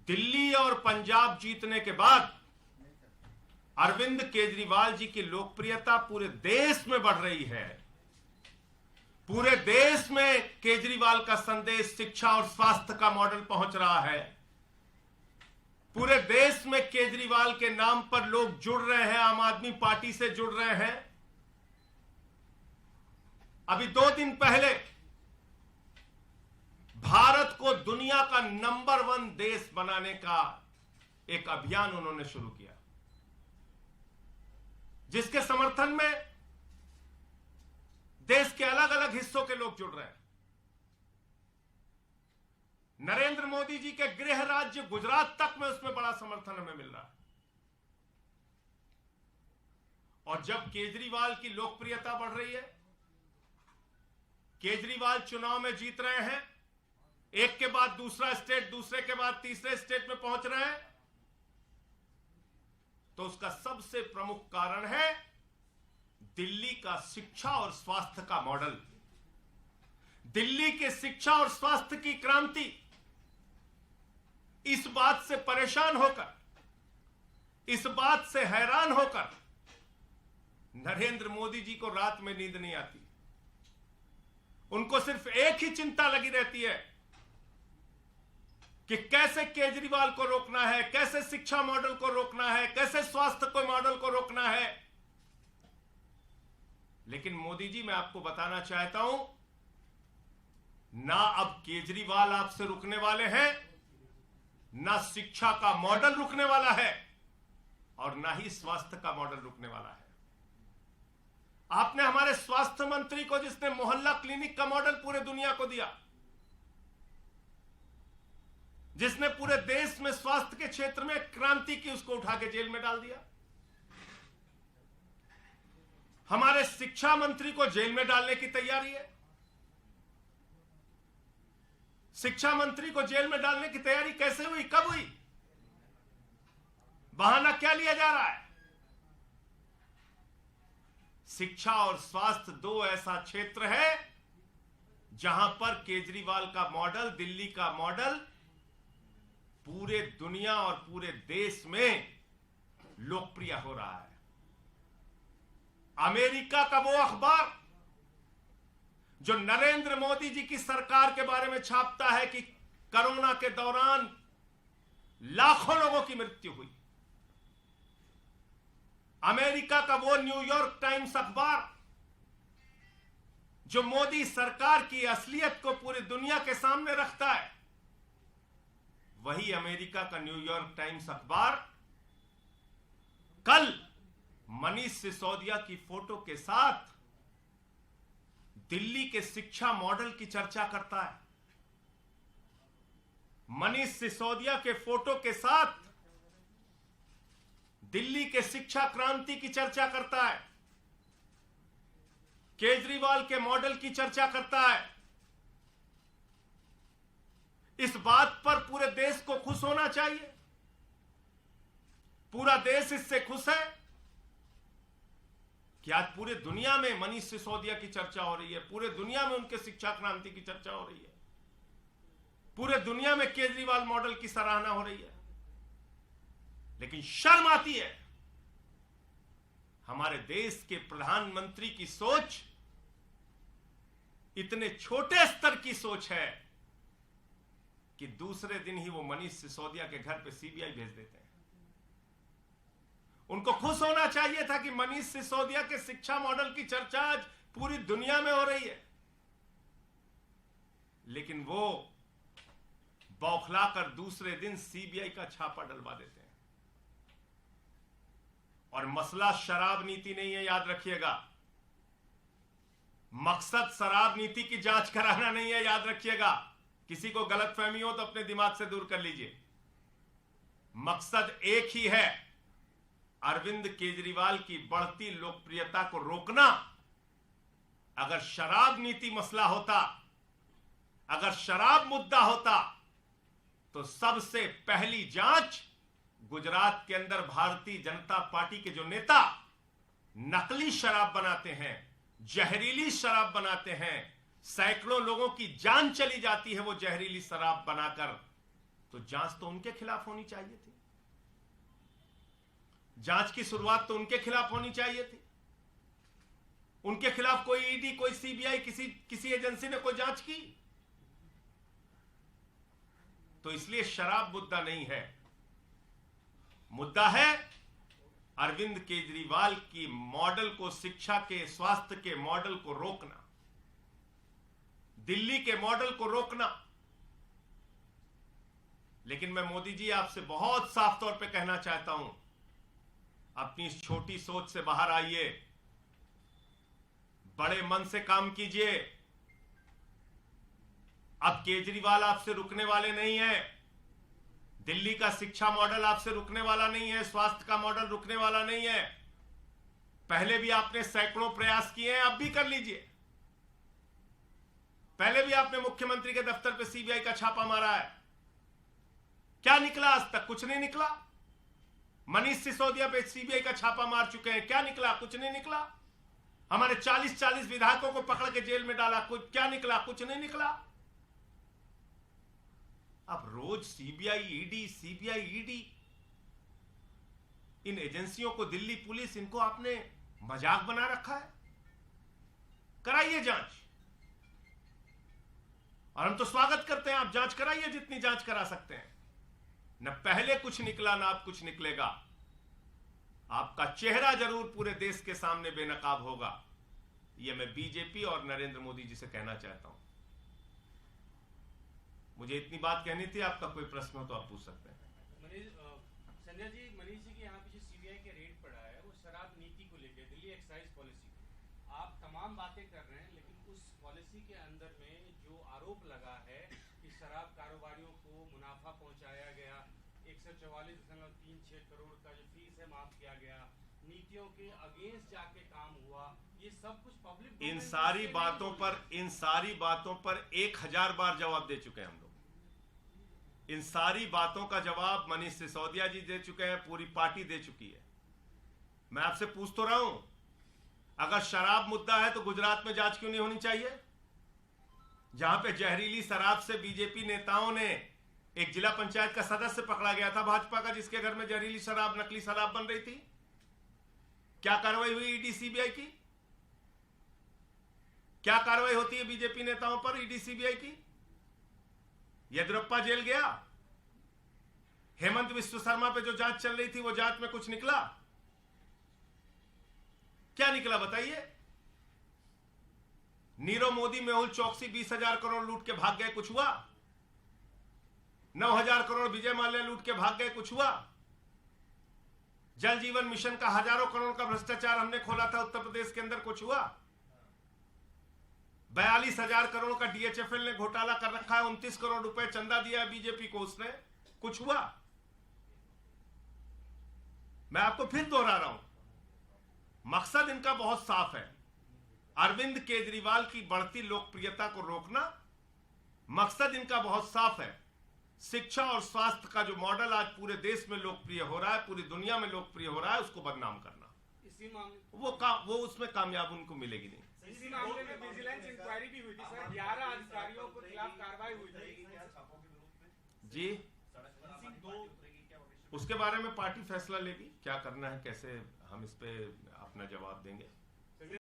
दिल्ली और पंजाब जीतने के बाद अरविंद केजरीवाल जी की लोकप्रियता पूरे देश में बढ़ रही है। पूरे देश में केजरीवाल का संदेश शिक्षा और स्वास्थ्य का मॉडल पहुंच रहा है। पूरे देश में केजरीवाल के नाम पर लोग जुड़ रहे हैं, आम आदमी पार्टी से जुड़ रहे हैं। अभी 2 दिन पहले भारत को दुनिया का नंबर 1 देश बनाने का एक अभियान उन्होंने शुरू किया, जिसके समर्थन में देश के अलग अलग हिस्सों के लोग जुड़ रहे हैं। नरेंद्र मोदी जी के गृह राज्य गुजरात तक में उसमें बड़ा समर्थन हमें मिल रहा है। और जब केजरीवाल की लोकप्रियता बढ़ रही है, केजरीवाल चुनाव में जीत रहे हैं, एक के बाद दूसरा स्टेट, दूसरे के बाद तीसरे स्टेट में पहुंच रहे हैं, तो उसका सबसे प्रमुख कारण है दिल्ली का शिक्षा और स्वास्थ्य का मॉडल। दिल्ली के शिक्षा और स्वास्थ्य की क्रांति। इस बात से परेशान होकर, इस बात से हैरान होकर नरेंद्र मोदी जी को रात में नींद नहीं आती। उनको सिर्फ एक ही चिंता लगी रहती है कि कैसे केजरीवाल को रोकना है, कैसे शिक्षा मॉडल को रोकना है, कैसे स्वास्थ्य को मॉडल को रोकना है। लेकिन मोदी जी, मैं आपको बताना चाहता हूं, ना अब केजरीवाल आपसे रुकने वाले हैं, ना शिक्षा का मॉडल रुकने वाला है, और ना ही स्वास्थ्य का मॉडल रुकने वाला है। आपने हमारे स्वास्थ्य मंत्री को, जिसने मोहल्ला क्लिनिक का मॉडल पूरे दुनिया को दिया, जिसने पूरे देश में स्वास्थ्य के क्षेत्र में क्रांति की, उसको उठा के जेल में डाल दिया। हमारे शिक्षा मंत्री को जेल में डालने की तैयारी है। शिक्षा मंत्री को जेल में डालने की तैयारी कैसे हुई, कब हुई? बहाना क्या लिया जा रहा है? शिक्षा और स्वास्थ्य 2 ऐसा क्षेत्र है जहां पर केजरीवाल का मॉडल, दिल्ली का मॉडल पूरे दुनिया और पूरे देश में लोकप्रिय हो रहा है। अमेरिका का वो अखबार जो नरेंद्र मोदी जी की सरकार के बारे में छापता है कि कोरोना के दौरान लाखों लोगों की मृत्यु हुई, अमेरिका का वो न्यूयॉर्क टाइम्स अखबार जो मोदी सरकार की असलियत को पूरी दुनिया के सामने रखता है, वही अमेरिका का न्यूयॉर्क टाइम्स अखबार कल मनीष सिसोदिया की फोटो के साथ दिल्ली के शिक्षा मॉडल की चर्चा करता है। मनीष सिसोदिया के फोटो के साथ दिल्ली के शिक्षा क्रांति की चर्चा करता है, केजरीवाल के मॉडल की चर्चा करता है। इस बात पर पूरे देश को खुश होना चाहिए। पूरा देश इससे खुश है कि आज पूरे दुनिया में मनीष सिसोदिया की चर्चा हो रही है, पूरे दुनिया में उनके शिक्षा क्रांति की चर्चा हो रही है, पूरे दुनिया में केजरीवाल मॉडल की सराहना हो रही है। लेकिन शर्म आती है, हमारे देश के प्रधानमंत्री की सोच इतने छोटे स्तर की सोच है कि दूसरे दिन ही वो मनीष सिसोदिया के घर पे सीबीआई भेज देते हैं। उनको खुश होना चाहिए था कि मनीष सिसोदिया के शिक्षा मॉडल की चर्चा आज पूरी दुनिया में हो रही है, लेकिन वो बौखलाकर दूसरे दिन सीबीआई का छापा डलवा देते हैं। और मसला शराब नीति नहीं है, याद रखिएगा। मकसद शराब नीति की जांच कराना नहीं है, याद रखिएगा। किसी को गलतफहमी हो तो अपने दिमाग से दूर कर लीजिए। मकसद एक ही है, अरविंद केजरीवाल की बढ़ती लोकप्रियता को रोकना। अगर शराब नीति मसला होता, अगर शराब मुद्दा होता, तो सबसे पहली जांच गुजरात के अंदर भारतीय जनता पार्टी के जो नेता नकली शराब बनाते हैं, जहरीली शराब बनाते हैं, सैकड़ों लोगों की जान चली जाती है वो जहरीली शराब बनाकर, तो जांच तो उनके खिलाफ होनी चाहिए थी, जांच की शुरुआत तो उनके खिलाफ होनी चाहिए थी। उनके खिलाफ कोई ईडी, कोई सीबीआई, किसी एजेंसी ने कोई जांच की? तो इसलिए शराब मुद्दा नहीं है, मुद्दा है अरविंद केजरीवाल की मॉडल को, शिक्षा के, स्वास्थ्य के मॉडल को रोकना, दिल्ली के मॉडल को रोकना। लेकिन मैं मोदी जी आपसे बहुत साफ तौर पे कहना चाहता हूं, अपनी इस छोटी सोच से बाहर आइए, बड़े मन से काम कीजिए। अब केजरीवाल आपसे रुकने वाले नहीं है, दिल्ली का शिक्षा मॉडल आपसे रुकने वाला नहीं है, स्वास्थ्य का मॉडल रुकने वाला नहीं है। पहले भी आपने सैकड़ों प्रयास किए हैं, अब भी कर लीजिए। पहले भी आपने मुख्यमंत्री के दफ्तर पे सीबीआई का छापा मारा है, क्या निकला? आज तक कुछ नहीं निकला। मनीष सिसोदिया पे सीबीआई का छापा मार चुके हैं, क्या निकला? कुछ नहीं निकला। हमारे 40 विधायकों को पकड़ के जेल में डाला, कुछ क्या निकला? कुछ नहीं निकला। अब रोज सीबीआई ईडी, इन एजेंसियों को, दिल्ली पुलिस, इनको आपने मजाक बना रखा है। कराइए जांच, और हम तो स्वागत करते हैं, आप जांच कराइए जितनी जांच करा सकते हैं। न पहले कुछ निकला, ना अब कुछ निकलेगा। आपका चेहरा जरूर पूरे देश के सामने बेनकाब होगा, यह मैं बीजेपी और नरेंद्र मोदी जी से कहना चाहता हूं। मुझे इतनी बात कहनी थी, आपका कोई प्रश्न हो तो आप पूछ सकते हैं। संजय जी, मनीष जी के यहाँ पीछे सीबीआई के रेड पड़ा है, वो शराब नीति को लेकर, दिल्ली एक्साइज पॉलिसी। आप तमाम बातें कर रहे हैं, लेकिन उस पॉलिसी के अंदर में जो आरोप लगा है कि शराब कारोबारियों को मुनाफा पहुंचाया गया, 144.36 करोड़ का जो फीस है माफ किया गया, नीतियों के अगेंस्ट जाके काम हुआ, ये सब कुछ पब्लिक, इन सारी बातों पर 1000 बार जवाब दे चुके हैं हम लोग। इन सारी बातों का जवाब मनीष सिसोदिया जी दे चुके हैं, पूरी पार्टी दे चुकी है। मैं आपसे पूछ तो रहा हूं, अगर शराब मुद्दा है तो गुजरात में जांच क्यों नहीं होनी चाहिए, जहां पे जहरीली शराब से बीजेपी नेताओं ने, एक जिला पंचायत का सदस्य पकड़ा गया था भाजपा का, जिसके घर में जहरीली शराब, नकली शराब बन रही थी। क्या कार्रवाई हुई ईडी सीबीआई की? क्या कार्रवाई होती है बीजेपी नेताओं पर ईडी सीबीआई की? येदियुरप्पा जेल गया, हेमंत विश्व शर्मा पे जो जांच चल रही थी, वो जांच में कुछ निकला? क्या निकला बताइए? नीरव मोदी, मेहुल चौकसी 20,000 करोड़ लूट के भाग गए, कुछ हुआ? 9,000 करोड़ विजय माल्या लूट के भाग गए, कुछ हुआ? जल जीवन मिशन का हजारों करोड़ का भ्रष्टाचार हमने खोला था उत्तर प्रदेश के अंदर, कुछ हुआ? 42,000 करोड़ का डीएचएफएल ने घोटाला कर रखा है, 29 करोड़ रुपए चंदा दिया है बीजेपी को उसने, कुछ हुआ? मैं आपको फिर दोहरा रहा हूं, मकसद इनका बहुत साफ है, अरविंद केजरीवाल की बढ़ती लोकप्रियता को रोकना। मकसद इनका बहुत साफ है, शिक्षा और स्वास्थ्य का जो मॉडल आज पूरे देश में लोकप्रिय हो रहा है, पूरी दुनिया में लोकप्रिय हो रहा है, उसको बदनाम करना। इसी मामले वो उसमें कामयाब उनको मिलेगी नहीं। इसी मामले में विजिलेंस इंक्वायरी भी हुई थी सर, 11 अधिकारियों के खिलाफ कार्रवाई हुई थी जी। उसके बारे में पार्टी फैसला लेगी क्या करना है, कैसे हम इस पे अपना जवाब देंगे।